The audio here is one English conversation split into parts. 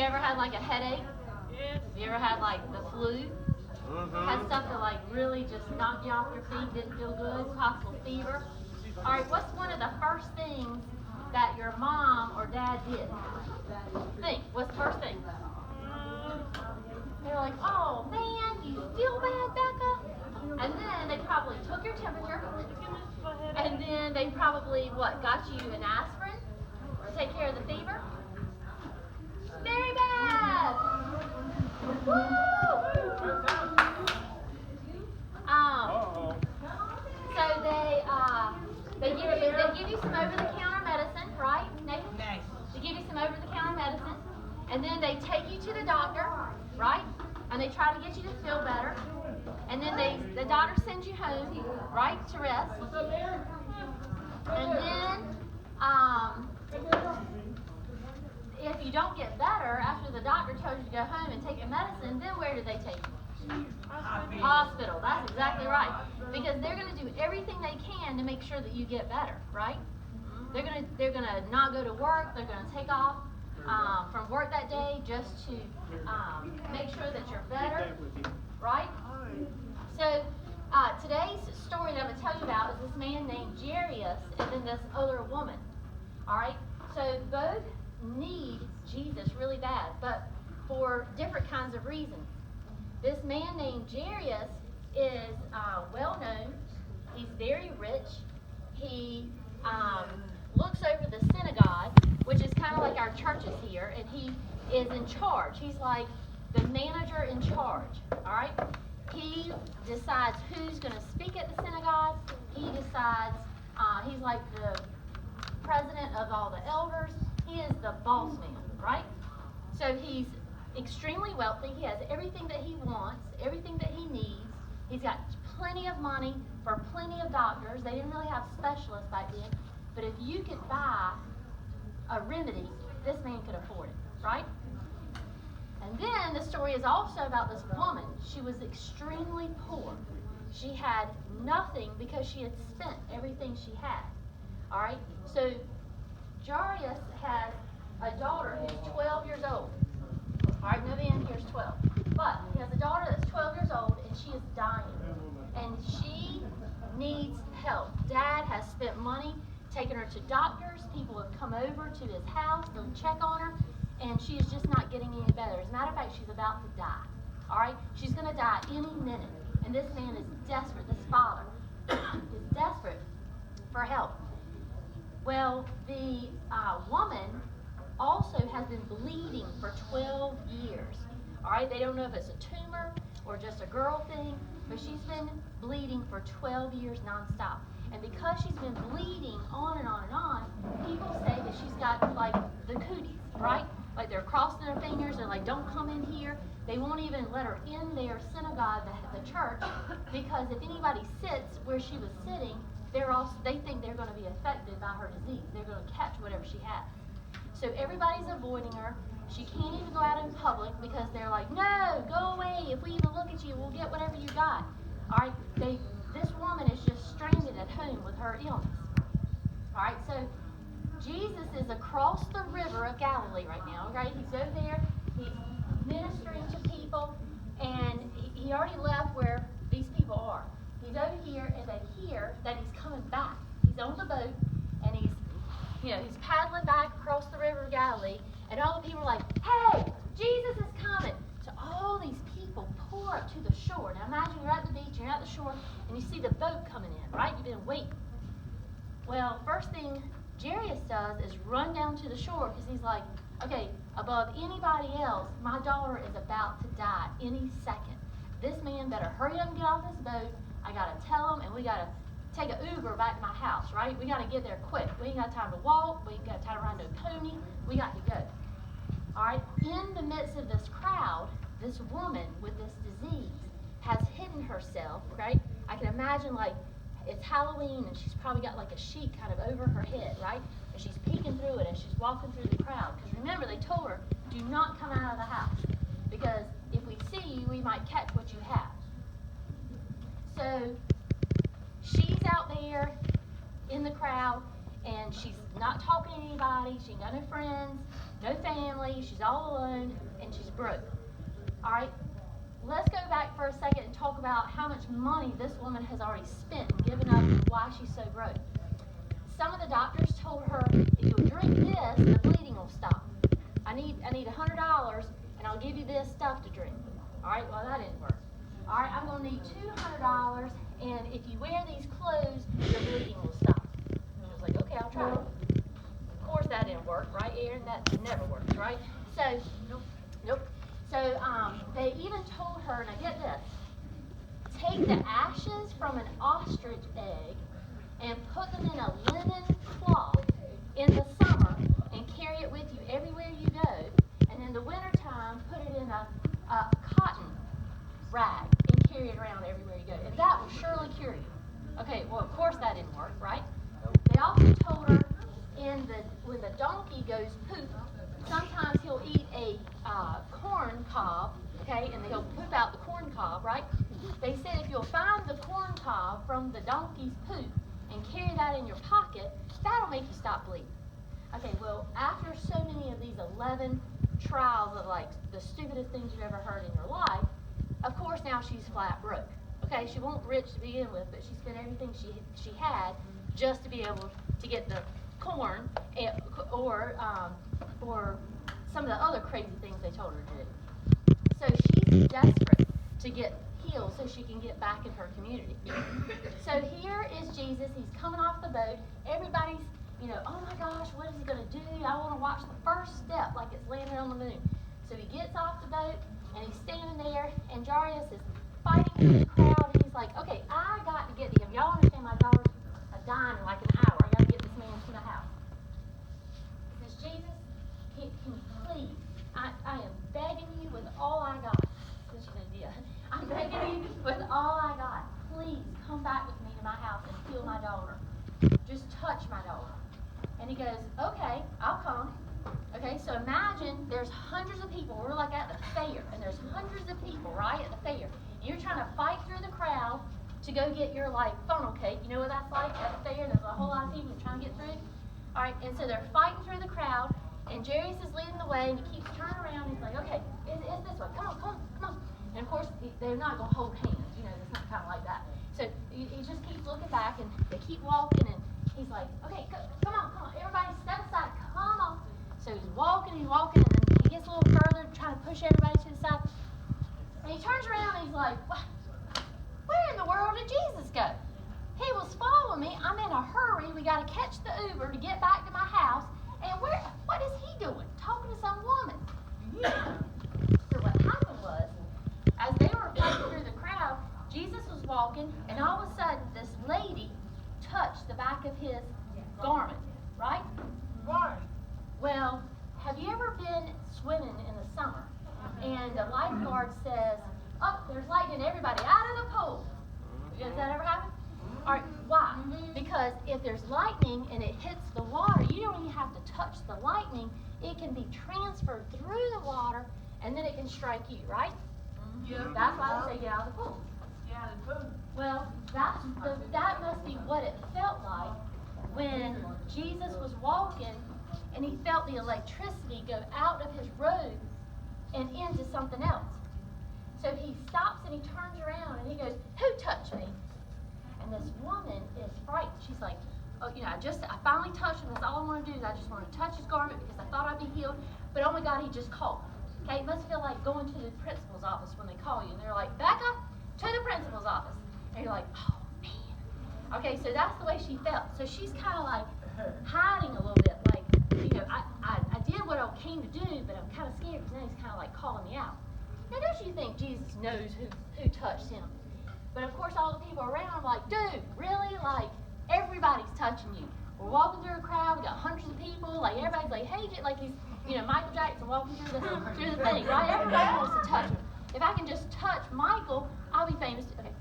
you ever had like a headache? Yes. Have you ever had like the flu? Had stuff that like really just knocked you off your feet, didn't feel good, possible fever? All right, what's one of the first things that your mom or dad did? Think, what's the first thing? They're like, oh man, you feel bad, Becca? And then they probably took your temperature, and then they probably, what, got you an aspirin to take care of the fever? Very bad! Woo! So they give you some over-the-counter medicine, right, Nathan? Nice. They give you some over-the-counter medicine, and then they take you to the doctor, right? And they try to get you to feel better, and then the doctor sends you home, right, to rest. And then, if you don't get better after the doctor tells you to go home and take your medicine, then where do they take you? Hospital. That's exactly right. Because they're going to do everything they can to make sure that you get better, right? They're gonna not go to work. They're gonna take off from work that day just to make sure that you're better, right? So today's story that I'm gonna tell you about is this man named Jairus and then this older woman. All right. So both need Jesus really bad, but for different kinds of reasons. This man named Jairus is well known. He's very rich. He looks over the synagogue, which is kind of like our churches here, and he is in charge. He's like the manager in charge. All right. He decides who's going to speak at the synagogue. He decides. He's like the president of all the elders. He is the boss man, right? So he's extremely wealthy. He has everything that he wants, everything that he needs. He's got plenty of money for plenty of doctors. They didn't really have specialists back then. But if you could buy a remedy, this man could afford it, right? And then the story is also about this woman. She was extremely poor. She had nothing because she had spent everything she had. All right? So Jairus has a daughter who's 12 years old. All right, nobody in here is 12. But he has a daughter that's 12 years old, and she is dying. And she needs help. Dad has spent money taking her to doctors. People have come over to his house to check on her, and she is just not getting any better. As a matter of fact, she's about to die. All right? She's going to die any minute. And this man is desperate. This father is desperate for help. Well, the woman also has been bleeding for 12 years. All right, they don't know if it's a tumor or just a girl thing, but she's been bleeding for 12 years nonstop. And because she's been bleeding on and on and on, people say that she's got like the cooties, right? Like they're crossing their fingers and like, don't come in here. They won't even let her in their synagogue, the church, because if anybody sits where she was sitting, they think they're going to be affected by her disease. They're going to catch whatever she has. So everybody's avoiding her. She can't even go out in public because they're like, no, go away. If we even look at you, we'll get whatever you got. All right, this woman is just stranded at home with her illness. All right, so Jesus is across the river of Galilee right now. Right, he's over there. He's ministering to people, and he already left where these people are. He's over here, and they hear that he's coming back. He's on the boat, and he's paddling back across the river of Galilee, and all the people are like, hey, Jesus is coming. So all these people pour up to the shore. Now imagine you're at the beach, you're at the shore, and you see the boat coming in, right? You've been waiting. Well, first thing Jairus does is run down to the shore because he's like, okay, above anybody else, my daughter is about to die any second. This man better hurry up and get off this boat. I got to tell him, and we got to take an Uber back to my house, right? We got to get there quick. We ain't got time to walk. We ain't got time to ride no pony. We got to go. All right? In the midst of this crowd, this woman with this disease has hidden herself, right? I can imagine, like, it's Halloween, and she's probably got, like, a sheet kind of over her head, right? And she's peeking through it, and she's walking through the crowd. Because remember, they told her, do not come out of the house. Because if we see you, we might catch what you have. So she's out there in the crowd, and she's not talking to anybody. She ain't got no friends. no family, she's all alone, and she's broke. All right, let's go back for a second and talk about how much money this woman has already spent and given up and why she's so broke. Some of the doctors told her, if you'll drink this, the bleeding will stop. I need $100, and I'll give you this stuff to drink. All right, well, that didn't work. All right, I'm going to need $200, and if you wear these clothes, your bleeding will stop. I was like, okay, I'll try it. Of course, that didn't work, right, Aaron? That never works, right? So, nope. So, they even told her, now get this, take the ashes from an ostrich egg and put them in a linen cloth in the summer and carry it with you everywhere you go. And in the wintertime, put it in a cotton rag and carry it around everywhere you go. And that will surely cure you. Okay, well, of course that didn't work, right? They also told her when the donkey goes poop, sometimes he'll eat a corn cob, okay, and he'll poop out the corn cob, right? They said if you'll find the corn cob from the donkey's poop and carry that in your pocket, that'll make you stop bleeding. Okay, well, after so many of these 11 trials of like the stupidest things you've ever heard in your life, of course now she's flat broke. Okay, she wasn't rich to begin with, but she spent everything she had just to be able to get the corn or some of the other crazy things they told her to do. So she's desperate to get healed so she can get back in her community. So here is Jesus. He's coming off the boat. Everybody's, oh my gosh, what is he going to do? I want to watch the first step like it's landing on the moon. So he gets off the boat, and he's standing there, and Jairus is fighting through the crowd, and he's like, okay, I got to get to him. Y'all understand my daughter's dying in like an hour. I got to get this man to the house. He says, Jesus, can you please, I am begging you with all I got. I'm begging you with all I got. Please come back with me to my house and heal my daughter. Just touch my daughter. And he goes, okay, I'll come. Okay, so imagine there's hundreds of people. We're like at the fair, and there's hundreds of people, right, at the fair. You're trying to fight through the crowd to go get your, funnel cake. You know what that's like at the fair? There's a whole lot of people trying to get through. All right, and so they're fighting through the crowd, and Jairus is leading the way, and he keeps turning around. He's like, okay, it's this way. Come on. And of course, they're not going to hold hands. It's not kind of like that. So he just keeps looking back, and they keep walking, and he's like, okay, come on. Everybody step aside. Come on. So he's walking, and then he gets a little further, trying to push everybody to the side. And he turns around, and he's like, where in the world did Jesus go? He was following me. I'm in a hurry. We got to catch the Uber to get back to my house. And what is he doing? Talking to some woman. So what happened was, as they were fighting through the crowd, Jesus was walking, and all of a sudden, this lady touched the back of his garment, right? Right. Well, have you ever been swimming in the summer, and the lifeguard says, oh, there's lightning, everybody out of the pool? Does that ever happen? All right, why? Because if there's lightning and it hits the water, you don't even have to touch the lightning. It can be transferred through the water, and then it can strike you, right? Yeah. That's why they say get out of the pool. Yeah, the pool. Well, that must be what it felt like when Jesus was walking and he felt the electricity go out of his robe and into something else. So he stops and he turns around and he goes, who touched me? And this woman is frightened. She's like, oh, I finally touched him. That's all I want to do is I just want to touch his garment because I thought I'd be healed. But oh my God, he just called. Okay, it must feel like going to the principal's office when they call you. And they're like, Becca, to the principal's office. And you're like, oh man. Okay, so that's the way she felt. So she's kind of like hiding a little bit. Like, I did what I came to do, but I'm kind of scared because now he's kind of like calling me out. Now, don't you think Jesus knows who touched him? But of course, all the people around are like, dude, really? Like, everybody's touching you. We're walking through a crowd, we got hundreds of people, like everybody's like, hey, like he's, Michael Jackson walking through the thing, right? Everybody wants to touch him. If I can just touch Michael, I'll be famous too. Okay.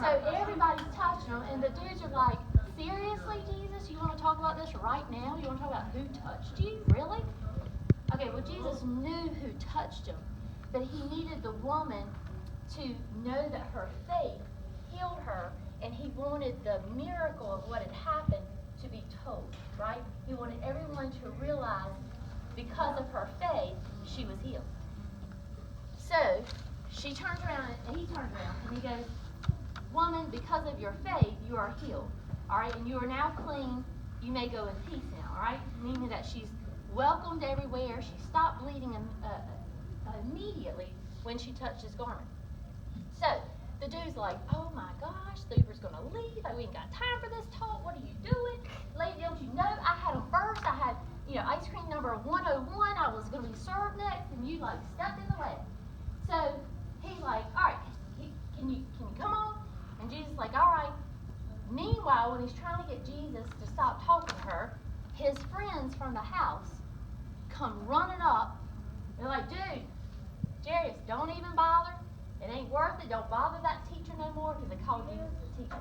So everybody's touching him, and the dudes are like, seriously, Jesus? You want to talk about this right now? You want to talk about who touched you? Really? Okay, well, Jesus knew who touched him, but he needed the woman to know that her faith healed her, and he wanted the miracle of what had happened to be told, right? He wanted everyone to realize because of her faith, she was healed. So she turns around, and he turns around, and he goes, woman, because of your faith, you are healed. All right, and you are now clean. You may go in peace now. All right, meaning that she's welcomed everywhere. She stopped bleeding immediately when she touched his garment. So the dude's like, oh my gosh, the Uber's gonna leave. We ain't got time for this talk. What are you doing? Lady, don't you know I had them first? I had, ice cream number 101. I was gonna be served next, and you like stepped in the way. So he's like, all right, can you come on? And Jesus is like, all right. Meanwhile, when he's trying to get Jesus to stop talking to her, his friends from the house come running up. They're like, dude, Jairus, don't even bother. It ain't worth it. Don't bother that teacher no more, because they called Jesus a teacher.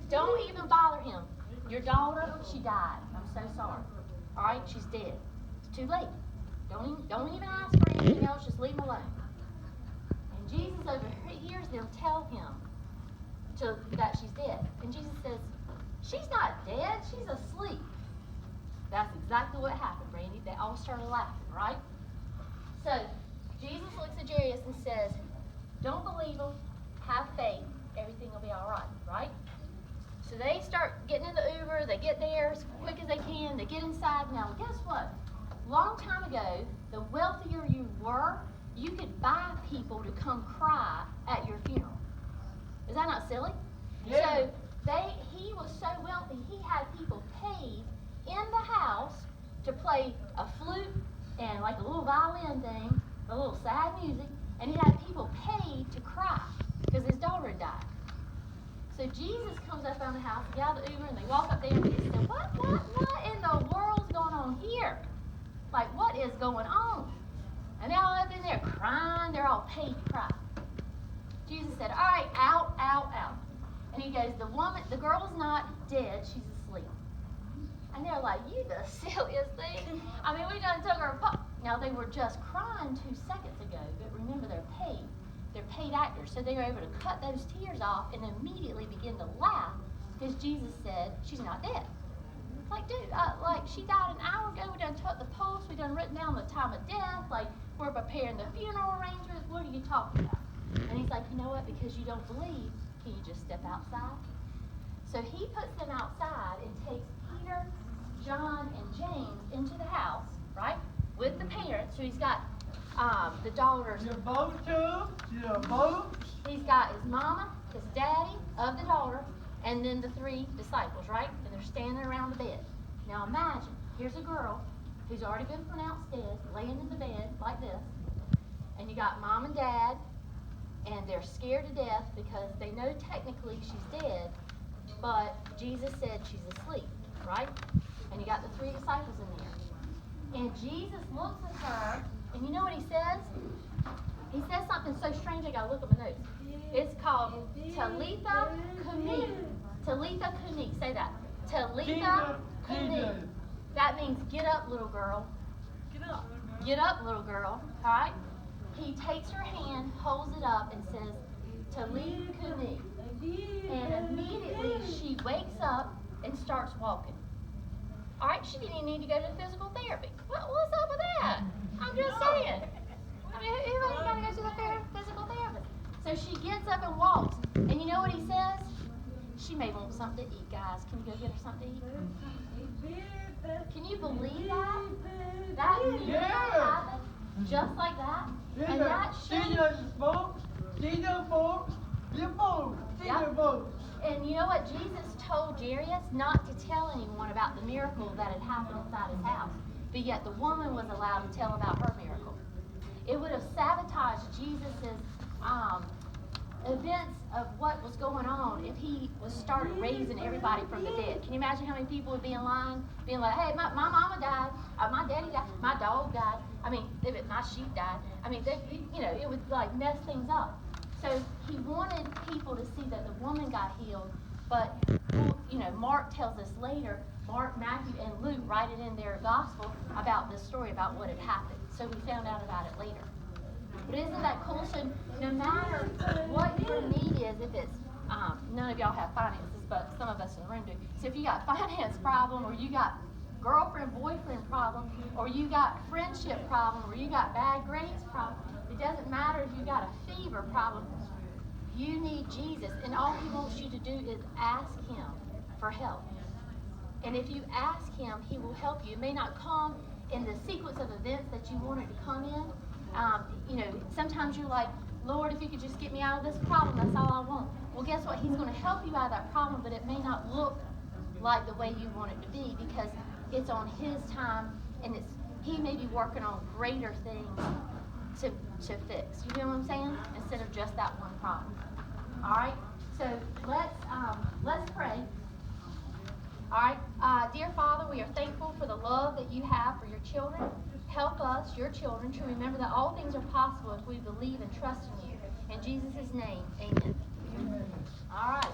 Don't even bother him. Your daughter, she died. I'm so sorry. All right, she's dead. It's too late. Don't even ask for anything else. Just leave him alone. And Jesus overhears them tell him that she's dead. And Jesus says, she's not dead. She's asleep. That's exactly what happened, Brandy. They all started laughing, right? So Jesus looks at Jairus and says, don't believe them. Have faith. Everything will be all right, right? So they start getting in the Uber. They get there as quick as they can. They get inside. Now, guess what? Long time ago, the wealthier you were, you could buy people to come cry at your funeral. Is that not silly? Yeah. So he was so wealthy, he had people paid in the house to play a flute and like a little violin thing, a little sad music, and he had people paid to cry because his daughter had died. So Jesus comes up on the house, get out of the Uber, and they walk up there and they say, what in the world's going on here? Like, what is going on? And they're all up in there crying. They're all paid to cry. Jesus said, all right, out. And he goes, the girl's not dead. She's asleep. And they're like, you the silliest thing. I mean, we done took her apart. Now, they were just crying 2 seconds ago. But remember, they're paid. They're paid actors. So they were able to cut those tears off and immediately begin to laugh because Jesus said, she's not dead. Like, dude, she died an hour ago. We done took the pulse. We done written down the time of death. Like, we're preparing the funeral arrangements. What are you talking about? And he's like, you know what? Because you don't believe, can you just step outside? So he puts them outside and takes Peter, John, and James into the house, right? With the parents. So he's got the daughters. Your boat too? Your boat? He's got his mama, his daddy of the daughter, and then the 3 disciples, right? And they're standing around the bed. Now imagine, here's a girl who's already been pronounced dead, laying in the bed like this. And you got mom and dad, and they're scared to death because they know technically she's dead, but Jesus said she's asleep, right? And you got the 3 disciples in there. And Jesus looks at her, and you know what he says? He says something so strange I gotta look at my notes. It's called Talitha Kumi. Talitha Kumi. Say that. Talitha Kumi. That means get up, little girl. Get up. Get up, little girl. All right? He takes her hand, holds it up, and says, Talitha Kumi. And immediately she wakes up and starts walking. All right? She didn't even need to go to physical therapy. What's up with that? I'm just saying. I mean, who ain't got to go to the physical therapist? So she gets up and walks. And you know what he says? She may want something to eat, guys. Can you go get her something to eat? Can you believe that? That happened just like that. And that And you know what? Jesus told Jairus not to tell anyone about the miracle that had happened inside his house. But yet the woman was allowed to tell about her miracle. It would have sabotaged Jesus' events of what was going on if he was started raising everybody from the dead. Can you imagine how many people would be in line being like, hey, my mama died, my daddy died, my dog died, my sheep died. It would like mess things up. So he wanted people to see that the woman got healed, but Mark tells us later, Mark, Matthew, and Luke write it in their gospel about this story about what had happened. So we found out about it later. But isn't that cool? So no matter what your need is, if it's, none of y'all have finances, but some of us in the room do. So if you got finance problem or you got girlfriend, boyfriend problem, problem, or you got friendship problem, or you got bad grades problem. It doesn't matter if you got a fever problem. You need Jesus, and all he wants you to do is ask him for help. And if you ask him, he will help you. It may not come in the sequence of events that you want it to come in. Sometimes you're like, Lord, if you could just get me out of this problem, that's all I want. Well, guess what? He's going to help you out of that problem, but it may not look like the way you want it to be because it's on his time, and he may be working on greater things to fix. You know what I'm saying? Instead of just that one problem. All right. So let's pray. All right. Dear Father, we are thankful for the love that you have for your children. Help us, your children, to remember that all things are possible if we believe and trust in you. In Jesus' name, amen. All right.